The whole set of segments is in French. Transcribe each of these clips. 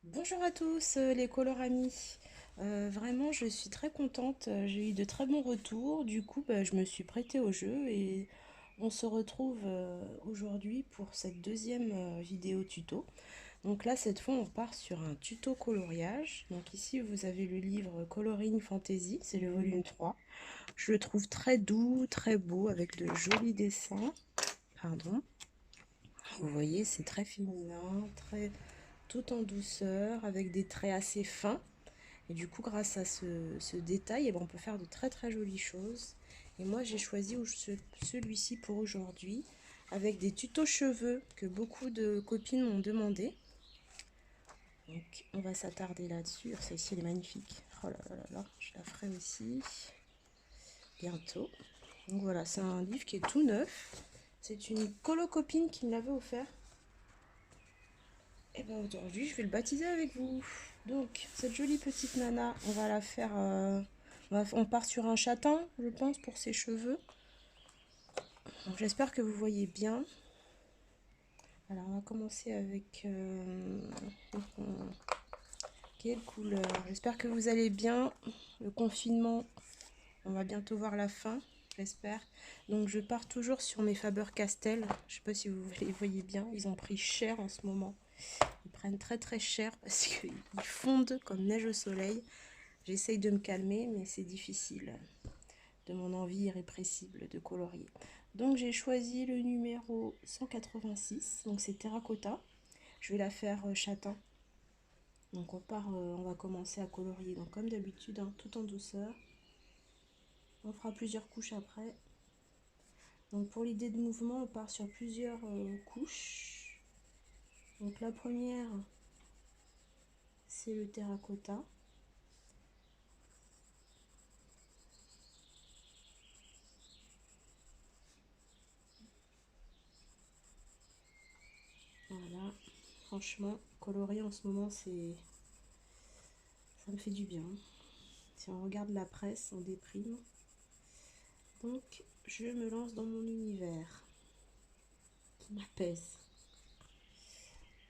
Bonjour à tous les coloramis. Vraiment je suis très contente, j'ai eu de très bons retours, du coup je me suis prêtée au jeu et on se retrouve aujourd'hui pour cette deuxième vidéo tuto. Donc là cette fois on part sur un tuto coloriage. Donc ici vous avez le livre Coloring Fantasy, c'est le volume 3. Je le trouve très doux, très beau avec de jolis dessins. Pardon. Vous voyez c'est très féminin, très tout en douceur avec des traits assez fins. Et du coup, grâce à ce détail, on peut faire de très très jolies choses. Et moi, j'ai choisi celui-ci pour aujourd'hui, avec des tutos cheveux que beaucoup de copines m'ont demandé. Donc, on va s'attarder là-dessus. Celle-ci, elle est magnifique. Oh là là là là, je la ferai aussi bientôt. Donc voilà, c'est un livre qui est tout neuf. C'est une colo copine qui me l'avait offert. Et bien aujourd'hui, je vais le baptiser avec vous. Donc, cette jolie petite nana, on va la faire... on part sur un châtain, je pense, pour ses cheveux. Donc, j'espère que vous voyez bien. Alors, on va commencer avec... quelle couleur? J'espère que vous allez bien. Le confinement, on va bientôt voir la fin, j'espère. Donc, je pars toujours sur mes Faber-Castell. Je ne sais pas si vous les voyez bien. Ils ont pris cher en ce moment. Ils prennent très très cher parce qu'ils fondent comme neige au soleil. J'essaye de me calmer, mais c'est difficile de mon envie irrépressible de colorier. Donc j'ai choisi le numéro 186, donc c'est terracotta. Je vais la faire châtain. Donc on va commencer à colorier. Donc comme d'habitude, hein, tout en douceur. On fera plusieurs couches après. Donc pour l'idée de mouvement, on part sur plusieurs couches. Donc la première, c'est le terracotta. Voilà, franchement, colorier en ce moment, ça me fait du bien. Si on regarde la presse, on déprime. Donc, je me lance dans mon univers qui m'apaise.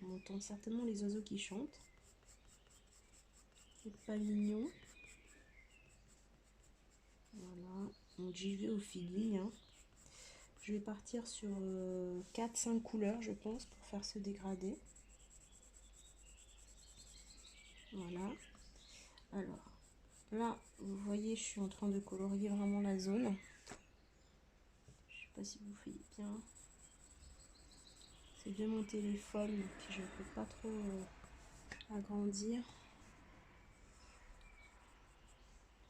On entend certainement les oiseaux qui chantent. C'est pas mignon. Voilà, donc j'y vais au feeling, hein. Je vais partir sur 4-5 couleurs, je pense, pour faire ce dégradé. Voilà. Alors, là, vous voyez, je suis en train de colorier vraiment la zone. Je sais pas si vous voyez bien. C'est de mon téléphone que je ne peux pas trop agrandir.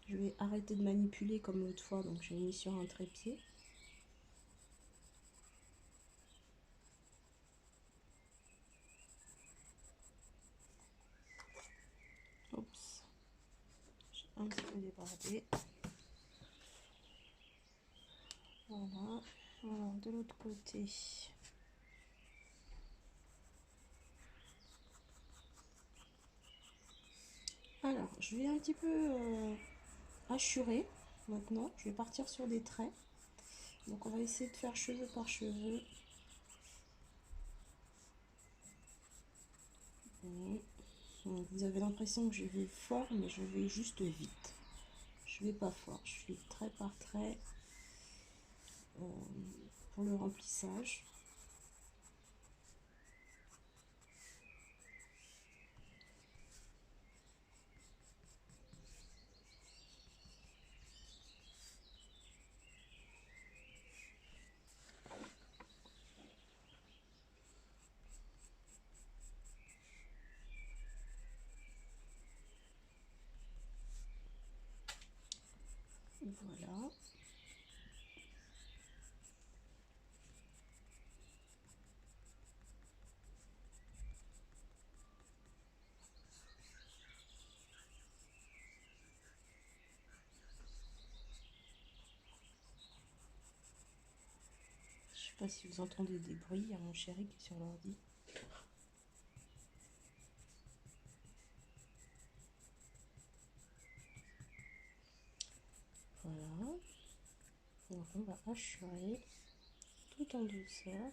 Je vais arrêter de manipuler comme l'autre fois, donc j'ai mis sur un trépied. Oups, j'ai un petit peu débordé. Voilà, alors de l'autre côté. Alors, je vais un petit peu hachurer maintenant. Je vais partir sur des traits. Donc on va essayer de faire cheveu par cheveu. Donc, vous avez l'impression que je vais fort, mais je vais juste vite. Je vais pas fort, je suis trait par trait euh, pour le remplissage. Voilà. Je sais pas si vous entendez des bruits, il y a mon chéri qui est sur l'ordi. Voilà. Donc on va hachurer tout en douceur.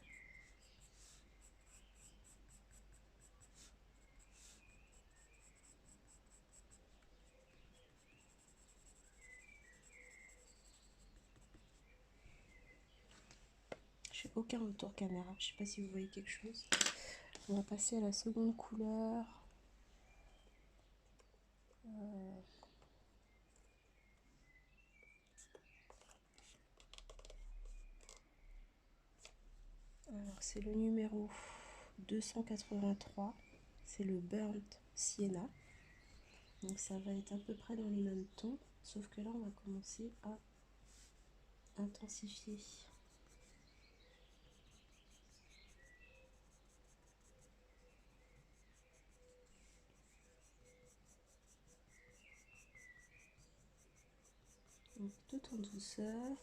J'ai aucun retour caméra, je sais pas si vous voyez quelque chose. On va passer à la seconde couleur. Alors c'est le numéro 283, c'est le Burnt Sienna. Donc ça va être à peu près dans les mêmes tons, sauf que là on va commencer à intensifier. Donc tout en douceur,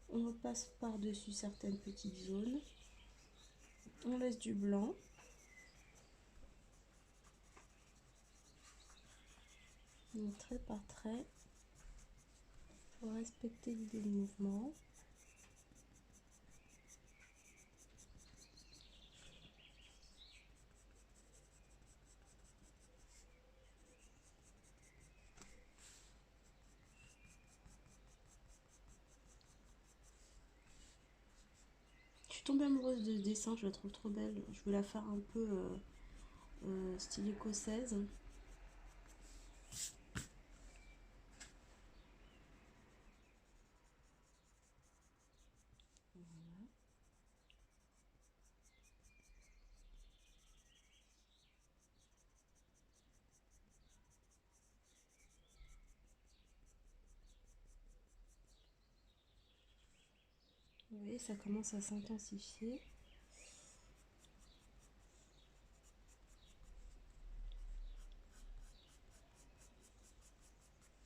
on repasse par-dessus certaines petites zones, on laisse du blanc. Donc trait par trait, pour respecter l'idée du mouvement. Je suis tombée amoureuse de ce dessin, je la trouve trop belle. Je vais la faire un peu style écossaise. Vous voyez, ça commence à s'intensifier.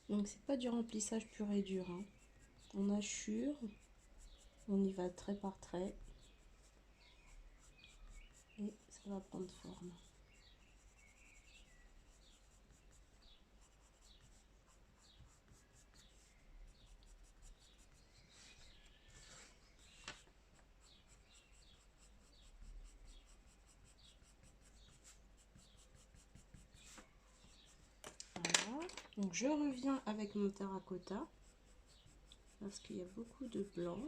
Donc c'est pas du remplissage pur et dur, hein. On assure, on y va trait par trait et ça va prendre forme. Voilà, donc je reviens avec mon terracotta parce qu'il y a beaucoup de blanc.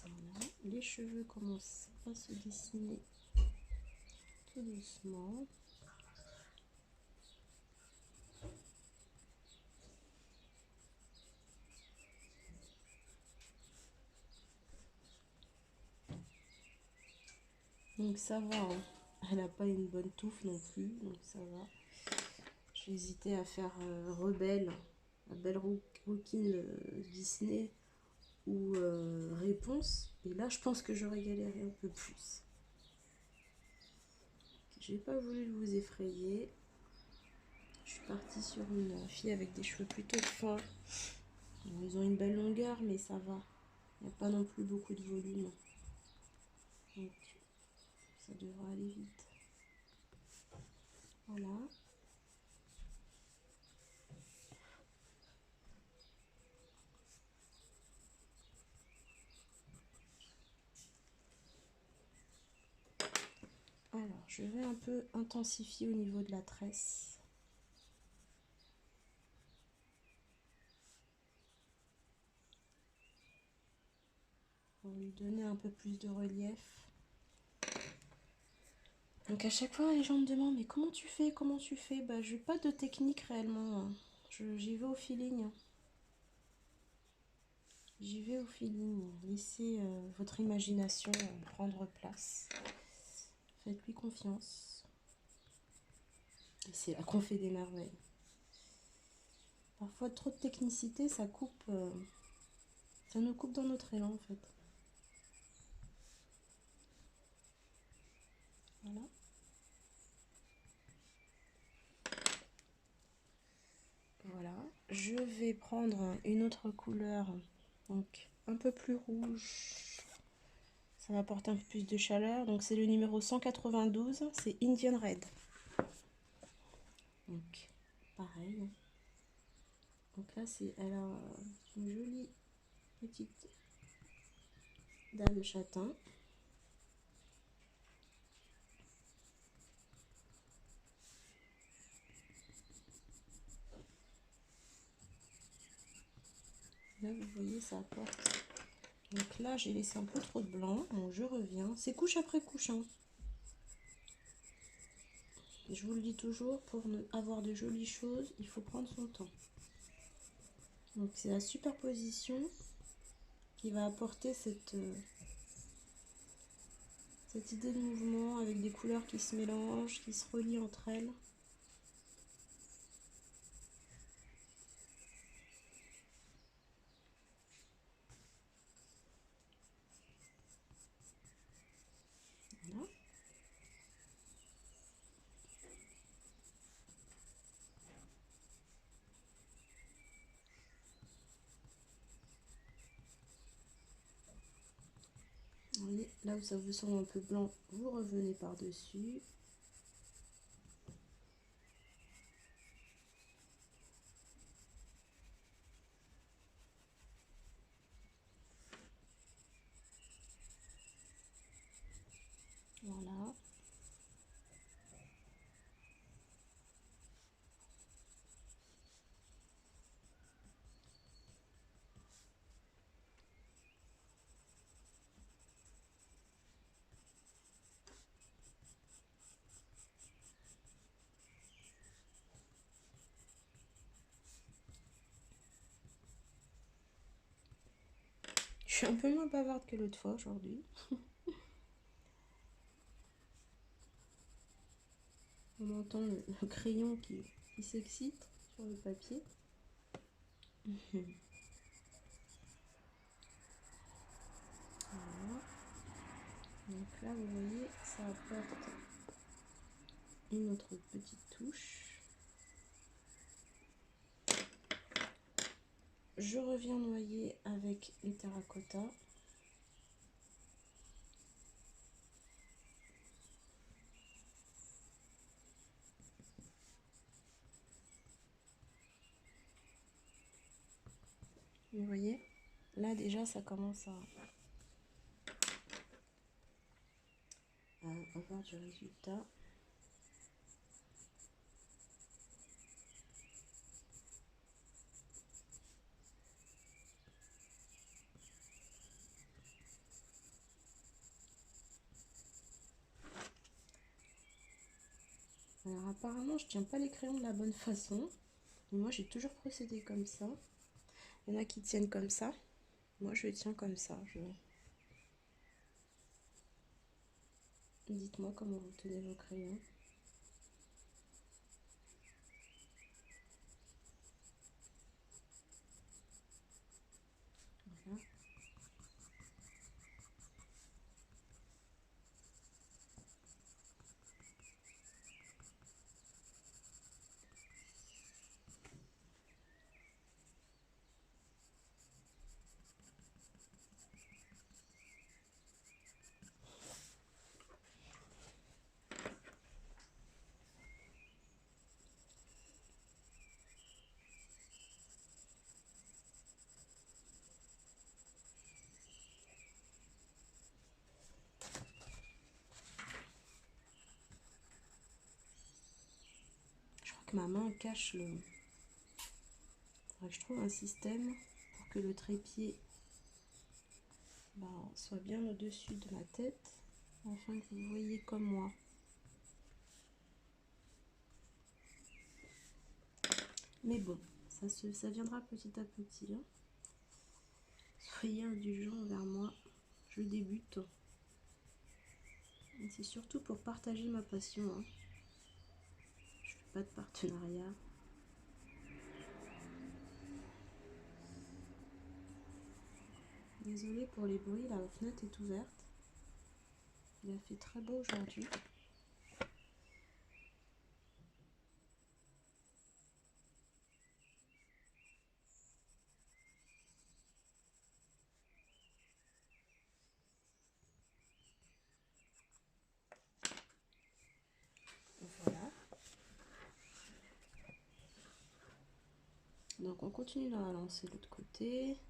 Voilà. Les cheveux commencent à se dessiner tout doucement. Donc ça va, hein. Elle n'a pas une bonne touffe non plus, donc ça va. J'ai hésité à faire Rebelle, la belle rouquine Disney ou Réponse. Et là, je pense que j'aurais galéré un peu plus. J'ai pas voulu vous effrayer. Je suis partie sur une fille avec des cheveux plutôt fins. Bon, ils ont une belle longueur, mais ça va. Il n'y a pas non plus beaucoup de volume. Donc, ça devrait aller vite. Voilà. Alors, je vais un peu intensifier au niveau de la tresse. Pour lui donner un peu plus de relief. Donc à chaque fois, les gens me demandent, mais comment tu fais? Comment tu fais? Bah, je n'ai pas de technique réellement. J'y vais au feeling. J'y vais au feeling. Laissez votre imagination prendre place. Faites-lui confiance. Et c'est là qu'on fait des merveilles. Parfois, trop de technicité, ça coupe. Ça nous coupe dans notre élan, en fait. Voilà. Voilà. Je vais prendre une autre couleur, donc un peu plus rouge. Ça va apporter un peu plus de chaleur. Donc c'est le numéro 192, c'est Indian Red. Donc pareil. Donc là elle a une jolie petite dame châtain. Là, vous voyez, ça apporte. Donc là, j'ai laissé un peu trop de blanc. Bon, je reviens. C'est couche après couche, hein. Je vous le dis toujours, pour avoir de jolies choses, il faut prendre son temps. Donc c'est la superposition qui va apporter cette idée de mouvement avec des couleurs qui se mélangent, qui se relient entre elles. Voilà. Vous voyez, là où ça vous semble un peu blanc, vous revenez par-dessus. Voilà. Je suis un peu moins bavarde que l'autre fois aujourd'hui. On entend le crayon qui s'excite sur le papier. Voilà. Donc là, vous voyez, ça apporte une autre petite touche. Je reviens noyer avec les terracotta. Vous voyez, là déjà ça commence à avoir du résultat. Alors apparemment je tiens pas les crayons de la bonne façon. Et moi j'ai toujours procédé comme ça. Il y en a qui tiennent comme ça. Moi je tiens comme ça. Dites-moi comment vous tenez vos crayons. Voilà. Je crois que ma main cache le... Faudrait que je trouve un système pour que le trépied soit bien au-dessus de ma tête, afin que vous voyez comme moi. Mais bon, ça viendra petit à petit. Hein. Soyez indulgents vers moi, je débute. C'est surtout pour partager ma passion. Hein. Je fais pas de partenariat. Désolée pour les bruits, la fenêtre est ouverte. Il a fait très beau aujourd'hui. Voilà. Donc on continue dans la lancée de l'autre côté.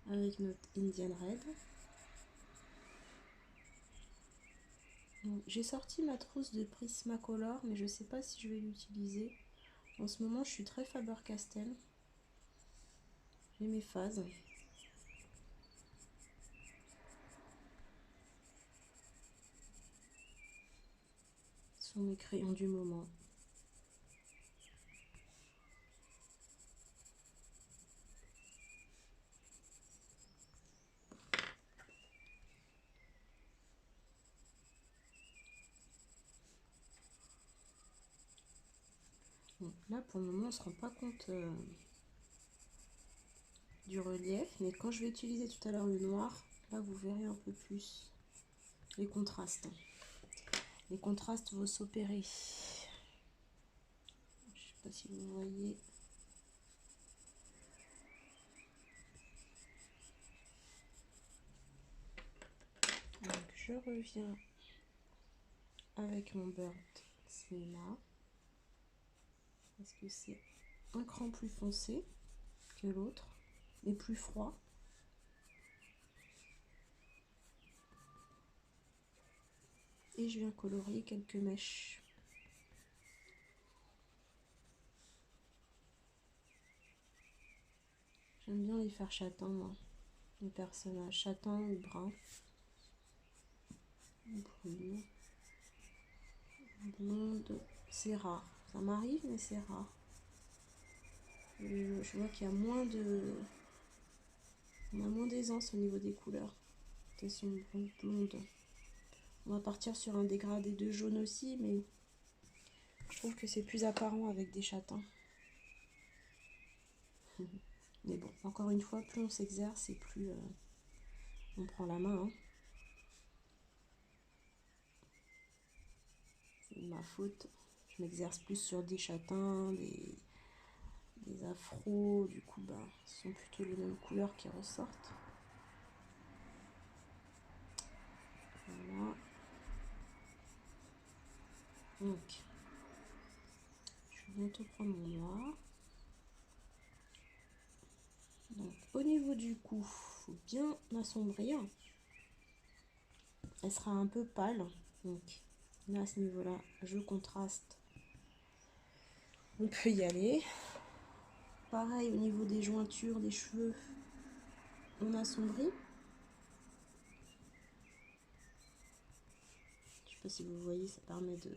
Avec notre Indian Red. J'ai sorti ma trousse de Prismacolor, mais je sais pas si je vais l'utiliser. En ce moment, je suis très Faber-Castell. J'ai mes phases. Ce sont mes crayons du moment. Bon, là, pour le moment, on ne se rend pas compte du relief, mais quand je vais utiliser tout à l'heure le noir, là, vous verrez un peu plus les contrastes. Les contrastes vont s'opérer. Je sais pas si vous voyez. Donc je reviens avec mon Bird Sienna parce que c'est un cran plus foncé que l'autre, mais plus froid. Et je viens colorier quelques mèches. J'aime bien les faire châtains, moi. Les personnages châtains ou bruns. Brune. Blonde. C'est rare. Ça m'arrive, mais c'est rare. Je vois qu'il y a moins de... On a moins d'aisance au niveau des couleurs. Attention, blonde. On va partir sur un dégradé de jaune aussi, mais je trouve que c'est plus apparent avec des châtains. Mais bon, encore une fois, plus on s'exerce et plus on prend la main. Hein. C'est ma faute. Je m'exerce plus sur des châtains, des afros. Du coup, bah, ce sont plutôt les mêmes couleurs qui ressortent. Voilà. Donc, je vais bientôt prendre mon noir. Donc, au niveau du cou, il faut bien l'assombrir. Elle sera un peu pâle. Donc, là, à ce niveau-là, je contraste. On peut y aller. Pareil, au niveau des jointures, des cheveux, on assombrit. Je sais pas si vous voyez, ça permet de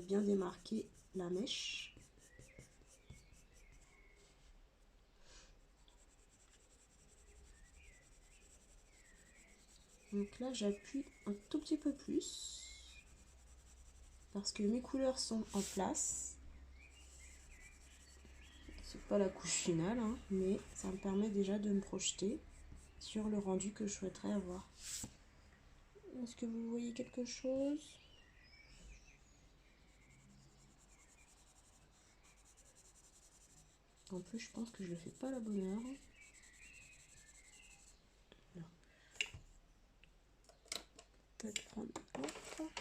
bien démarquer la mèche. Donc là, j'appuie un tout petit peu plus parce que mes couleurs sont en place. C'est pas la couche finale, hein, mais ça me permet déjà de me projeter sur le rendu que je souhaiterais avoir. Est-ce que vous voyez quelque chose? En plus, je pense que je le fais pas à la bonne heure. Peut-être prendre l'autre.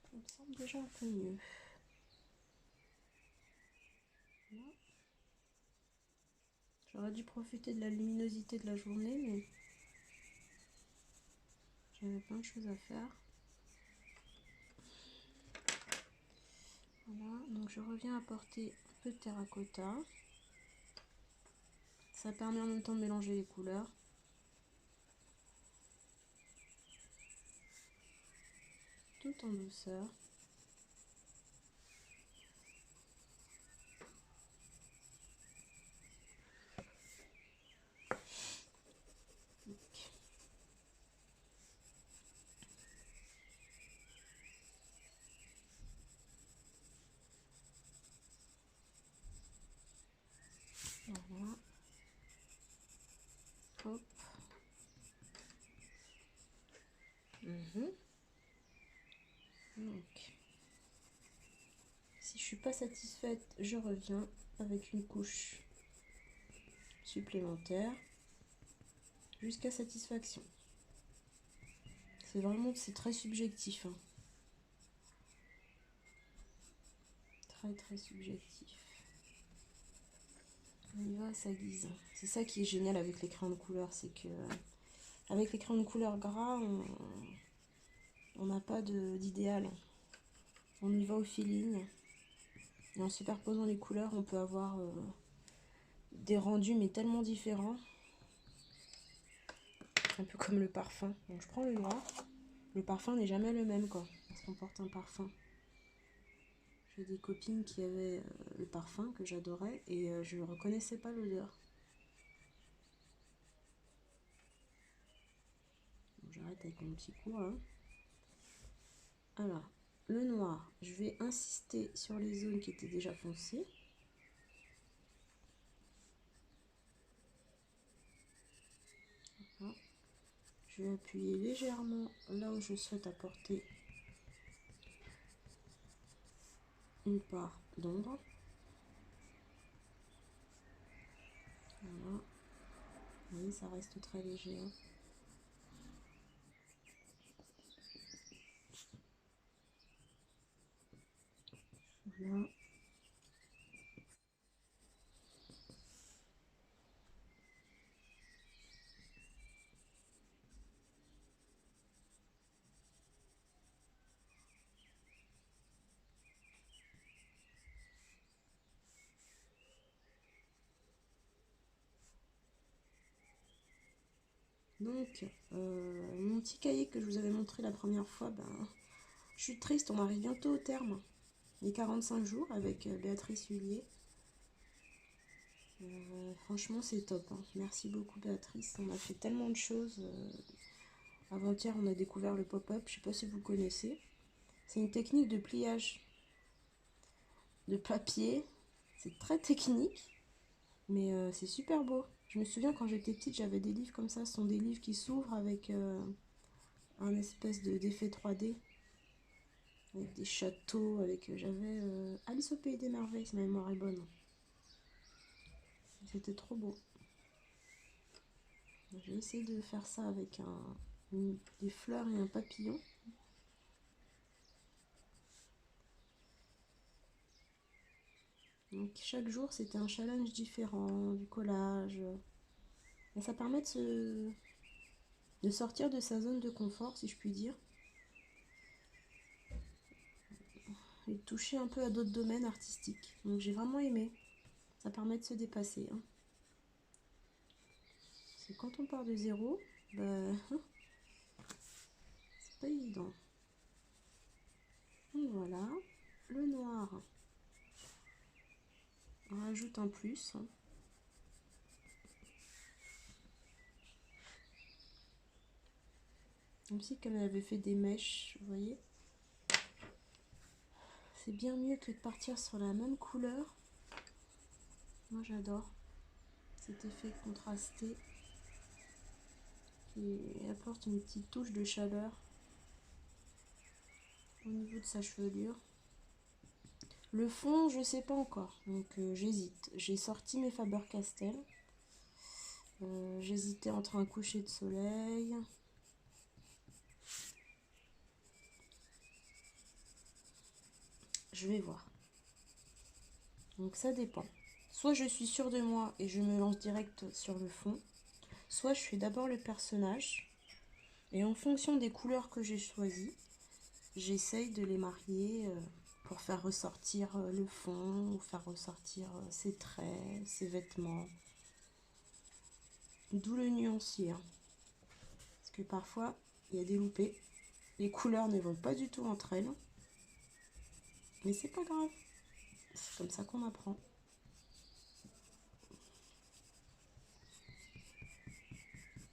Ça me semble déjà un peu mieux. J'aurais dû profiter de la luminosité de la journée, mais j'avais plein de choses à faire. Voilà, donc je reviens apporter un peu de terracotta. Ça permet en même temps de mélanger les couleurs. Tout en douceur. Voilà. Hop. Donc, si je suis pas satisfaite, je reviens avec une couche supplémentaire jusqu'à satisfaction. C'est très subjectif. Hein. Très subjectif. On y va à sa guise. C'est ça qui est génial avec les crayons de couleur, c'est que avec les crayons de couleur gras, pas d'idéal. On y va au feeling. Et en superposant les couleurs, on peut avoir des rendus mais tellement différents. Un peu comme le parfum. Donc je prends le noir. Le parfum n'est jamais le même quoi, parce qu'on porte un parfum. J'ai des copines qui avaient le parfum que j'adorais et je ne reconnaissais pas l'odeur. Bon, j'arrête avec mon petit coup hein. Alors, le noir, je vais insister sur les zones qui étaient déjà foncées. Voilà. Je vais appuyer légèrement là où je souhaite apporter une part d'ombre. Voilà. Vous voyez, ça reste très léger. Hein. Voilà. Donc, mon petit cahier que je vous avais montré la première fois, ben, je suis triste, on arrive bientôt au terme. Les 45 jours avec Béatrice Huillier. Franchement, c'est top. Hein. Merci beaucoup, Béatrice. On a fait tellement de choses. Avant-hier, on a découvert le pop-up. Je ne sais pas si vous connaissez. C'est une technique de pliage de papier. C'est très technique, mais c'est super beau. Je me souviens quand j'étais petite, j'avais des livres comme ça. Ce sont des livres qui s'ouvrent avec un espèce d'effet 3D. Avec des châteaux, j'avais Alice au Pays des Merveilles, si ma mémoire est bonne. C'était trop beau. J'ai essayé de faire ça avec des fleurs et un papillon. Donc chaque jour c'était un challenge différent, du collage. Et ça permet de sortir de sa zone de confort, si je puis dire. Et de toucher un peu à d'autres domaines artistiques. Donc j'ai vraiment aimé. Ça permet de se dépasser. Hein. C'est quand on part de zéro, bah, c'est pas évident. Donc voilà, le noir. On rajoute un plus. Hein. Comme si elle avait fait des mèches, vous voyez. C'est bien mieux que de partir sur la même couleur. Moi j'adore cet effet contrasté qui apporte une petite touche de chaleur au niveau de sa chevelure. Le fond, je sais pas encore, donc j'hésite. J'ai sorti mes Faber-Castell. J'hésitais entre un coucher de soleil. Je vais voir. Donc ça dépend. Soit je suis sûre de moi et je me lance direct sur le fond, soit je fais d'abord le personnage et en fonction des couleurs que j'ai choisies, j'essaye de les marier pour faire ressortir le fond ou faire ressortir ses traits, ses vêtements. D'où le nuancier. Hein. Parce que parfois, il y a des loupés. Les couleurs ne vont pas du tout entre elles. Mais c'est pas grave. C'est comme ça qu'on apprend.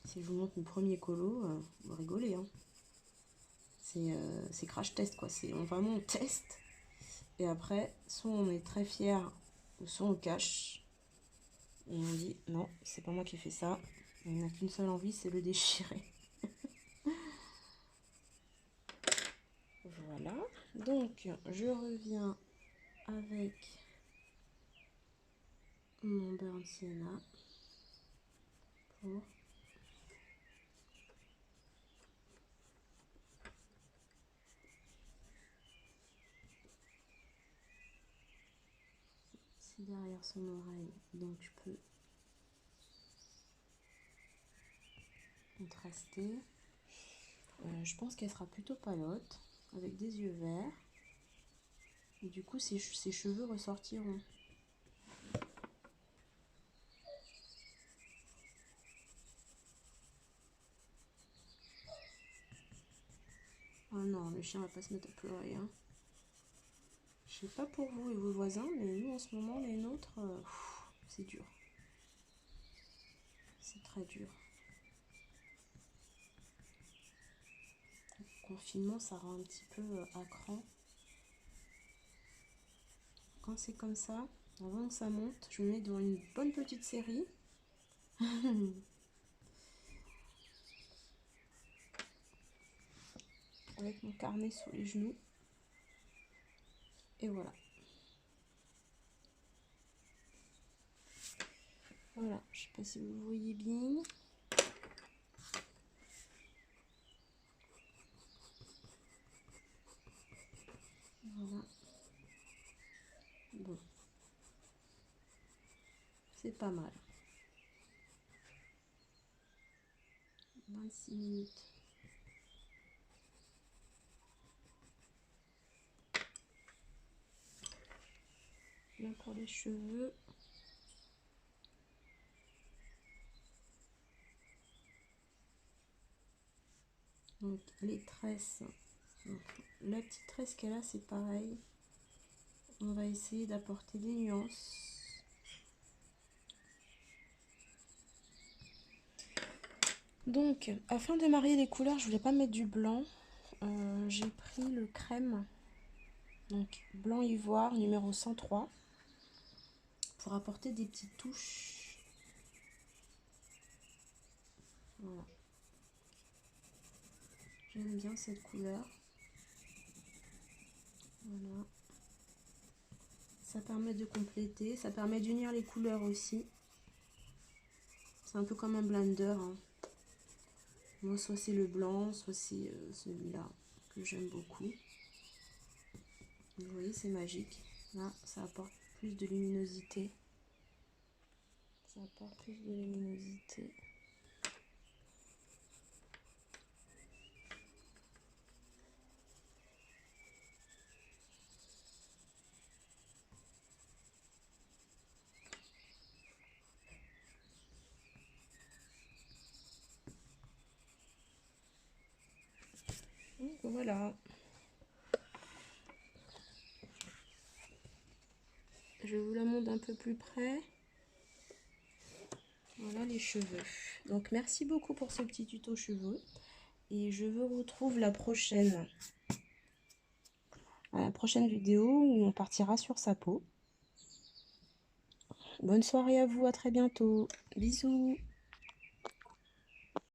Si je vous montre mon premier colo, vous rigolez. Hein. C'est crash test quoi. Vraiment on teste. Et après, soit on est très fier, ou soit on cache. Et on dit non, c'est pas moi qui fais ça. Il n'y a qu'une seule envie, c'est le déchirer. Voilà. Donc je reviens avec mon burnt sienna pour c'est derrière son oreille, donc je peux contraster. Je pense qu'elle sera plutôt palote, avec des yeux verts. Et du coup, ses cheveux ressortiront. Oh non, le chien va pas se mettre à pleurer, hein. Je sais pas pour vous et vos voisins, mais nous en ce moment, les nôtres, c'est dur. C'est très dur. Le confinement, ça rend un petit peu à cran. Quand c'est comme ça, avant que ça monte, je me mets dans une bonne petite série. Avec mon carnet sous les genoux. Et voilà. Voilà, je sais pas si vous voyez bien. Voilà. Bon. C'est pas mal. 26 minutes. Là pour les cheveux. Donc les tresses. Donc, la petite tresse qu'elle a, c'est pareil. On va essayer d'apporter des nuances. Donc, afin de marier les couleurs, je voulais pas mettre du blanc. J'ai pris le crème. Donc, blanc ivoire numéro 103. Pour apporter des petites touches. Voilà. J'aime bien cette couleur. Voilà. Ça permet de compléter. Ça permet d'unir les couleurs aussi. C'est un peu comme un blender, hein. Moi, soit c'est le blanc, soit c'est celui-là que j'aime beaucoup. Vous voyez, c'est magique. Là, ça apporte plus de luminosité. Ça apporte plus de luminosité. Donc voilà. Je vous la montre un peu plus près. Voilà les cheveux. Donc merci beaucoup pour ce petit tuto cheveux. Et je vous retrouve à la prochaine vidéo où on partira sur sa peau. Bonne soirée à vous, à très bientôt. Bisous.